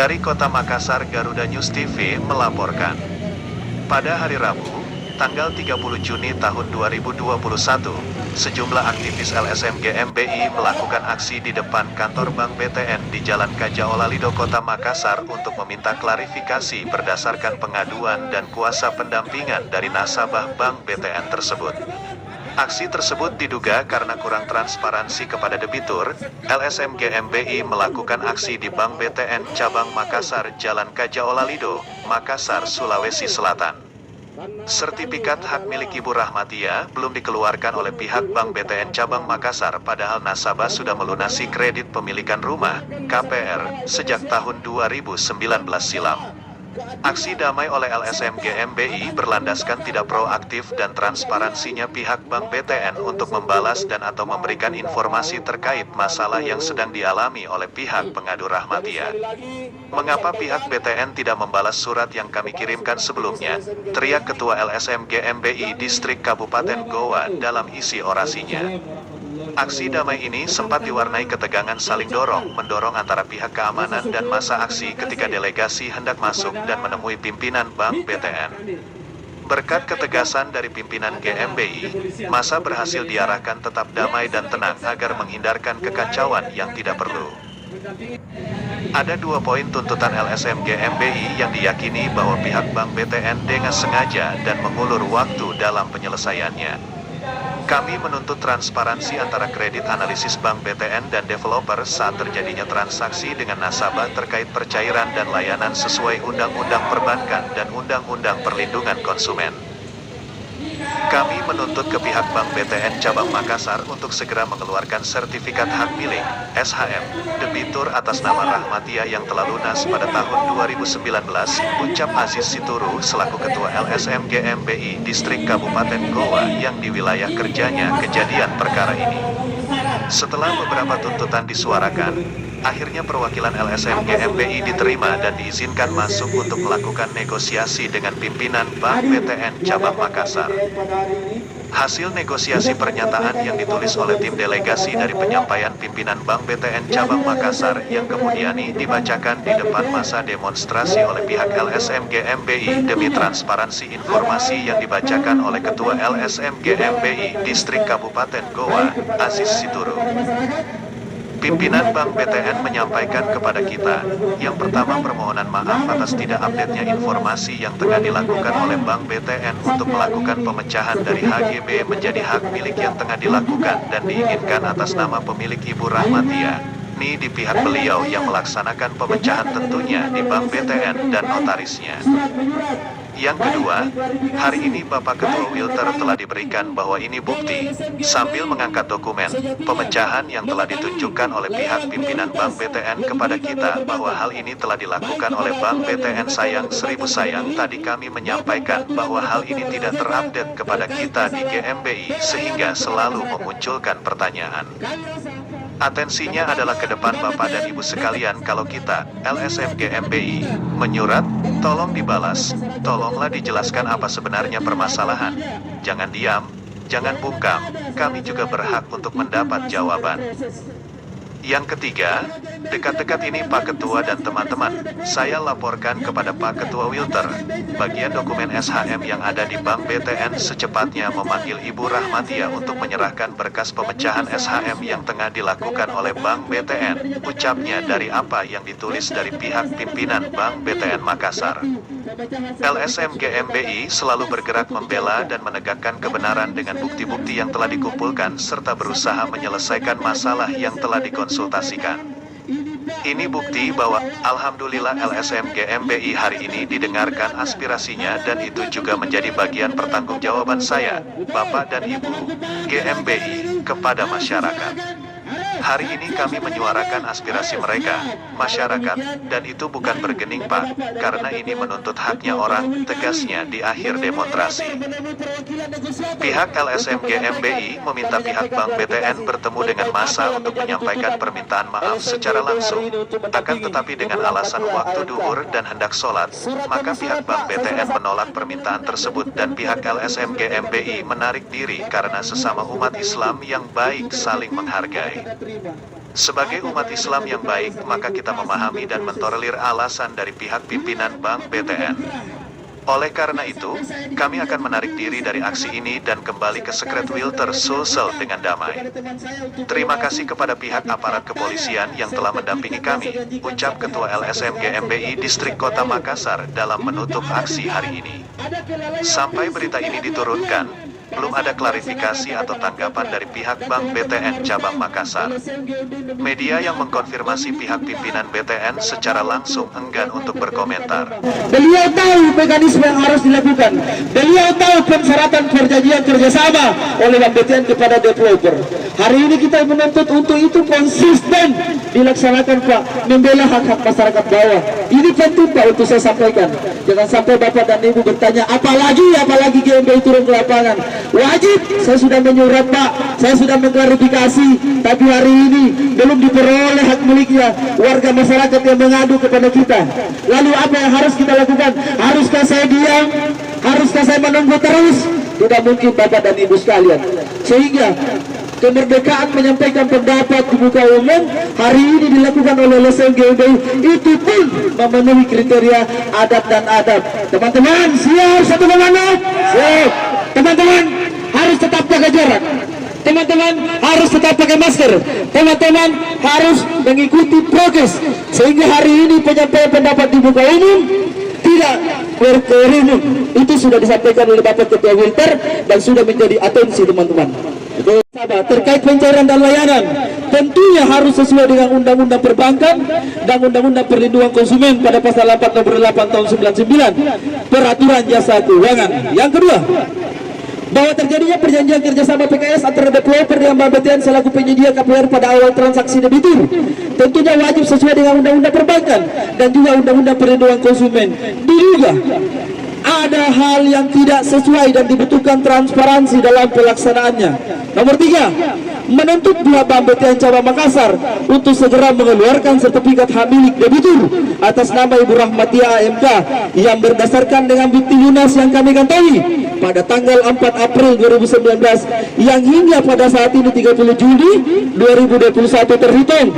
Dari Kota Makassar, Garuda News TV melaporkan. Pada hari Rabu, tanggal 30 Juni tahun 2021, sejumlah aktivis LSM GMBI melakukan aksi di depan kantor Bank BTN di Jalan Kaja Olalido, Kota Makassar untuk meminta klarifikasi berdasarkan pengaduan dan kuasa pendampingan dari nasabah Bank BTN tersebut. Aksi tersebut diduga karena kurang transparansi kepada debitur. LSM GMBI melakukan aksi di Bank BTN Cabang Makassar, Jalan Kaja Olalido, Makassar, Sulawesi Selatan. Sertifikat hak milik Ibu Rahmatia belum dikeluarkan oleh pihak Bank BTN Cabang Makassar, padahal nasabah sudah melunasi kredit pemilikan rumah (KPR) sejak tahun 2019 silam. Aksi damai oleh LSM GMBI berlandaskan tidak proaktif dan transparansinya pihak Bank BTN untuk membalas dan atau memberikan informasi terkait masalah yang sedang dialami oleh pihak pengadu Rahmatia. Mengapa pihak BTN tidak membalas surat yang kami kirimkan sebelumnya? Teriak Ketua LSM GMBI Distrik Kabupaten Goa dalam isi orasinya. Aksi damai ini sempat diwarnai ketegangan saling dorong-mendorong antara pihak keamanan dan massa aksi ketika delegasi hendak masuk dan menemui pimpinan Bank BTN. Berkat ketegasan dari pimpinan GMBI, massa berhasil diarahkan tetap damai dan tenang agar menghindarkan kekacauan yang tidak perlu. Ada 2 poin tuntutan LSM GMBI yang diyakini bahwa pihak Bank BTN dengan sengaja dan mengulur waktu dalam penyelesaiannya. Kami menuntut transparansi antara kredit analisis Bank BTN dan developer saat terjadinya transaksi dengan nasabah terkait percairan dan layanan sesuai Undang-Undang Perbankan dan Undang-Undang Perlindungan Konsumen. Kami menuntut ke pihak Bank BTN Cabang Makassar untuk segera mengeluarkan sertifikat hak milik (SHM) debitur atas nama Rahmatia yang telah lunas pada tahun 2019, ucap Aziz Situru selaku Ketua LSM GMBI Distrik Kabupaten Goa yang di wilayah kerjanya kejadian perkara ini. Setelah beberapa tuntutan disuarakan, akhirnya perwakilan LSM GMBI diterima dan diizinkan masuk untuk melakukan negosiasi dengan pimpinan Bank BTN Cabang Makassar. Hasil negosiasi pernyataan yang ditulis oleh tim delegasi dari penyampaian pimpinan Bank BTN Cabang Makassar yang kemudian dibacakan di depan massa demonstrasi oleh pihak LSM GMBI demi transparansi informasi yang dibacakan oleh Ketua LSM GMBI Distrik Kabupaten Goa, Aziz Situru. Pimpinan Bank BTN menyampaikan kepada kita, yang pertama permohonan maaf atas tidak update-nya informasi yang tengah dilakukan oleh Bank BTN untuk melakukan pemecahan dari HGB menjadi hak milik yang tengah dilakukan dan diinginkan atas nama pemilik Ibu Rahmatia. Ini di pihak beliau yang melaksanakan pemecahan tentunya di Bank BTN dan notarisnya. Yang kedua, hari ini Bapak Ketua Wilter telah diberikan bahwa ini bukti, sambil mengangkat dokumen pemecahan yang telah ditunjukkan oleh pihak pimpinan Bank BTN kepada kita bahwa hal ini telah dilakukan oleh Bank BTN. Sayang seribu sayang tadi kami menyampaikan bahwa hal ini tidak terupdate kepada kita di GMBI sehingga selalu memunculkan pertanyaan. Atensinya adalah ke depan Bapak dan Ibu sekalian, kalau kita, LSM GMBI, menyurat, tolong dibalas, tolonglah dijelaskan apa sebenarnya permasalahan. Jangan diam, jangan bungkam, kami juga berhak untuk mendapat jawaban. Yang ketiga, dekat-dekat ini Pak Ketua dan teman-teman, saya laporkan kepada Pak Ketua Wilter, bagian dokumen SHM yang ada di Bank BTN secepatnya memanggil Ibu Rahmatia untuk menyerahkan berkas pemecahan SHM yang tengah dilakukan oleh Bank BTN, ucapnya dari apa yang ditulis dari pihak pimpinan Bank BTN Makassar. LSM GMBI selalu bergerak membela dan menegakkan kebenaran dengan bukti-bukti yang telah dikumpulkan serta berusaha menyelesaikan masalah yang telah dikonsultasikan. Ini bukti bahwa, alhamdulillah LSM GMBI hari ini didengarkan aspirasinya dan itu juga menjadi bagian pertanggungjawaban saya, Bapak dan Ibu, GMBI, kepada masyarakat. Hari ini kami menyuarakan aspirasi mereka, masyarakat, dan itu bukan bergening Pak, karena ini menuntut haknya orang, tegasnya di akhir demonstrasi. Pihak LSM GMBI meminta pihak Bank BTN bertemu dengan massa untuk menyampaikan permintaan maaf secara langsung, akan tetapi dengan alasan waktu duhur dan hendak sholat, maka pihak Bank BTN menolak permintaan tersebut dan pihak LSM GMBI menarik diri karena sesama umat Islam yang baik saling menghargai. Sebagai umat Islam yang baik, maka kita memahami dan mentolerir alasan dari pihak pimpinan Bank BTN. Oleh karena itu, kami akan menarik diri dari aksi ini dan kembali ke Secret Wilter Sulsel dengan damai. Terima kasih kepada pihak aparat kepolisian yang telah mendampingi kami, ucap Ketua LSMG MBI Distrik Kota Makassar dalam menutup aksi hari ini. Sampai berita ini diturunkan, belum ada klarifikasi atau tanggapan dari pihak Bank BTN Cabang Makassar. Media yang mengkonfirmasi pihak pimpinan BTN secara langsung enggan untuk berkomentar. Beliau tahu mekanisme yang harus dilakukan. Beliau tahu persyaratan perjanjian kerjasama oleh Bank BTN kepada developer. Hari ini kita menuntut untuk itu konsisten dilaksanakan, Pak, membela hak-hak masyarakat bawah. Ini penting, Pak, untuk saya sampaikan. Jangan sampai Bapak dan Ibu bertanya, apalagi GMBI turun ke lapangan. Wajib, saya sudah menyurat, Pak, saya sudah mengklarifikasi, tapi hari ini belum diperoleh hak miliknya. Warga masyarakat yang mengadu kepada kita. Lalu apa yang harus kita lakukan? Haruskah saya diam? Haruskah saya menunggu terus? Tidak mungkin, Bapak dan Ibu sekalian. Sehingga kemerdekaan menyampaikan pendapat di muka umum hari ini dilakukan oleh LSM GMBI, itu pun memenuhi kriteria adat dan adab. Teman-teman siap satu komando? Siap. Teman-teman harus tetap jaga jarak. Teman-teman harus tetap pakai masker. Teman-teman harus mengikuti prokes, sehingga hari ini penyampaian pendapat di muka umum tidak berkerumun. Itu sudah disampaikan oleh Bapak Ketua Wilter dan sudah menjadi atensi teman-teman. Terkait pencairan dan layanan, tentunya harus sesuai dengan Undang-Undang Perbankan dan Undang-Undang Perlindungan Konsumen pada pasal 8 nomor 8 tahun 99 Peraturan Jasa Keuangan. Yang kedua, bahwa terjadinya perjanjian kerjasama PKS antara developer dengan Bank BTN selaku penyedia KPR pada awal transaksi debitur tentunya wajib sesuai dengan Undang-Undang Perbankan dan juga Undang-Undang Perlindungan Konsumen. Diduga ada hal yang tidak sesuai dan dibutuhkan transparansi dalam pelaksanaannya. Nomor 3, menuntut pihak Bank BTN Cabang Makassar untuk segera mengeluarkan sertifikat hak milik debitur atas nama Ibu Rahmatia AMK yang berdasarkan dengan bukti lunas yang kami kantongi pada tanggal 4 April 2019 yang hingga pada saat ini 30 Juli 2021 terhitung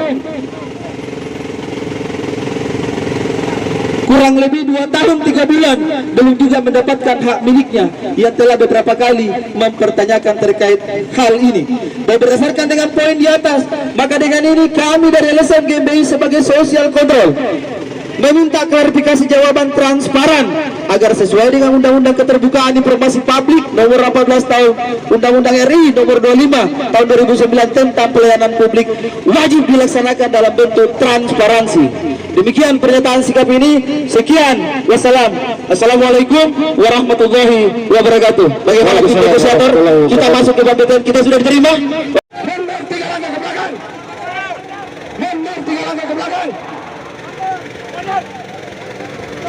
kurang lebih 2 tahun 3 bulan belum juga mendapatkan hak miliknya yang telah beberapa kali mempertanyakan terkait hal ini. Dan berdasarkan dengan poin di atas, maka dengan ini kami dari LSM GMBI sebagai social control meminta klarifikasi jawaban transparan agar sesuai dengan Undang-Undang Keterbukaan Informasi Publik nomor 18 tahun Undang-Undang RI nomor 25 tahun 2009 tentang pelayanan publik wajib dilaksanakan dalam bentuk transparansi. Demikian pernyataan sikap ini. Sekian, wassalam. Assalamualaikum warahmatullahi wabarakatuh. Bagaimana kita negosiator? Kita masuk ke Bank BTN, kita sudah diterima. Mundur 3 langkah ke belakang. Mundur 3 langkah ke belakang.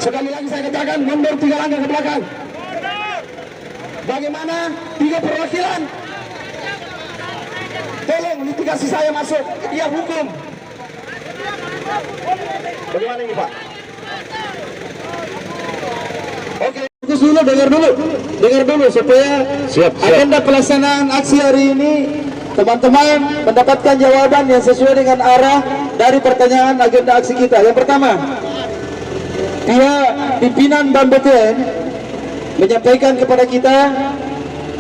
Sekali lagi saya katakan, mundur 3 langkah ke belakang. Bagaimana 3 perwakilan? Tolong litigasi saya masuk, dia hukum. Bagaimana ini, Pak? Oke, fokus dulu, dengar dulu supaya siap. Agenda pelaksanaan aksi hari ini teman-teman mendapatkan jawaban yang sesuai dengan arah dari pertanyaan agenda aksi kita. Yang pertama, pihak pimpinan Bank BTN menyampaikan kepada kita,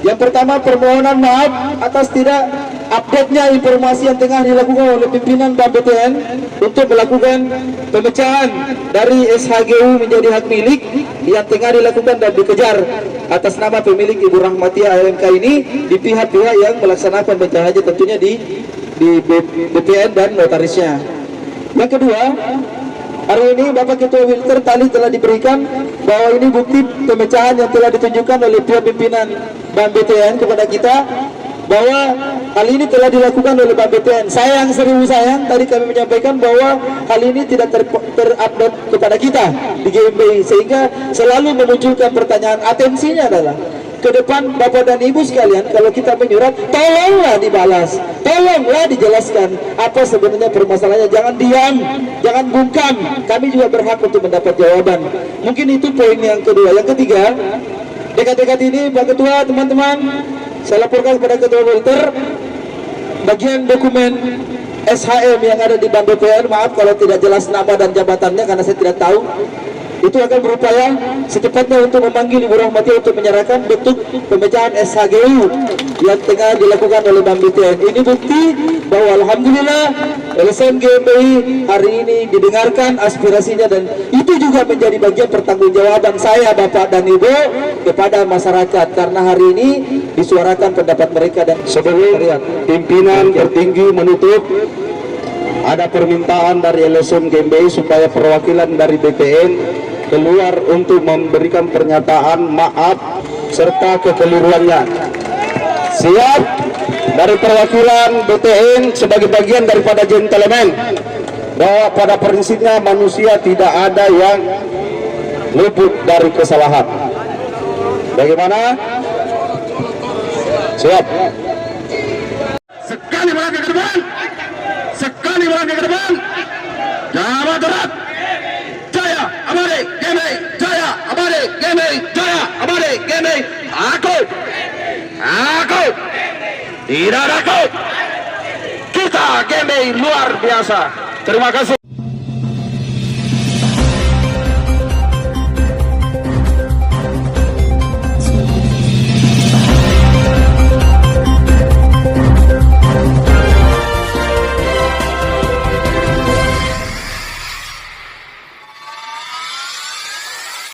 yang pertama permohonan maaf atas tidak update-nya informasi yang tengah dilakukan oleh pimpinan Bank BTN untuk melakukan pemecahan dari SHGU menjadi hak milik yang tengah dilakukan dan dikejar atas nama pemilik Ibu Rahmatia AMK ini di pihak-pihak yang melaksanakan pemecahannya, tentunya di BTN dan notarisnya. Yang kedua, hari ini Bapak Ketua Wilter tadi telah diberikan bahwa ini bukti pemecahan yang telah ditunjukkan oleh pihak pimpinan Bank BTN kepada kita, bahwa hal ini telah dilakukan oleh Bank BTN. Sayang, seribu sayang, tadi kami menyampaikan bahwa hal ini tidak terupload kepada kita di GMBI, sehingga selalu memunculkan pertanyaan. Atensinya adalah ke depan Bapak dan Ibu sekalian, kalau kita menyurat, tolonglah dibalas, tolonglah dijelaskan apa sebenarnya permasalahannya. Jangan diam, jangan bungkam. Kami juga berhak untuk mendapat jawaban. Mungkin itu poin yang kedua. Yang ketiga, dekat-dekat ini Pak Ketua, teman-teman, saya laporkan kepada Ketua Wilter bagian dokumen SHM yang ada di Bank BPN, maaf kalau tidak jelas nama dan jabatannya karena saya tidak tahu, itu akan berupaya secepatnya untuk memanggil Ibu Rahmati untuk menyerahkan bentuk pemecahan SHGU yang tengah dilakukan oleh Bank BPN. Ini bukti bahwa alhamdulillah LSM GMBI hari ini didengarkan aspirasinya, dan itu juga menjadi bagian pertanggungjawaban saya Bapak dan Ibu kepada masyarakat, karena hari ini disuarakan pendapat mereka. Dan sebelum pimpinan tertinggi menutup, ada permintaan dari LSM GMBI supaya perwakilan dari BPN keluar untuk memberikan pernyataan maaf serta kekeliruannya. Siap dari perwakilan BPN sebagai bagian daripada gentleman, bahwa pada prinsipnya manusia tidak ada yang luput dari kesalahan. Bagaimana? Siap. Sekali melangkah ke depan, sekali melangkah ke depan. Jawa Barat, Jaya Abadi GMBI, Jaya Abadi GMBI, Jaya Abadi GMBI. Aku tidak takut. Kita GMBI luar biasa. Terima kasih.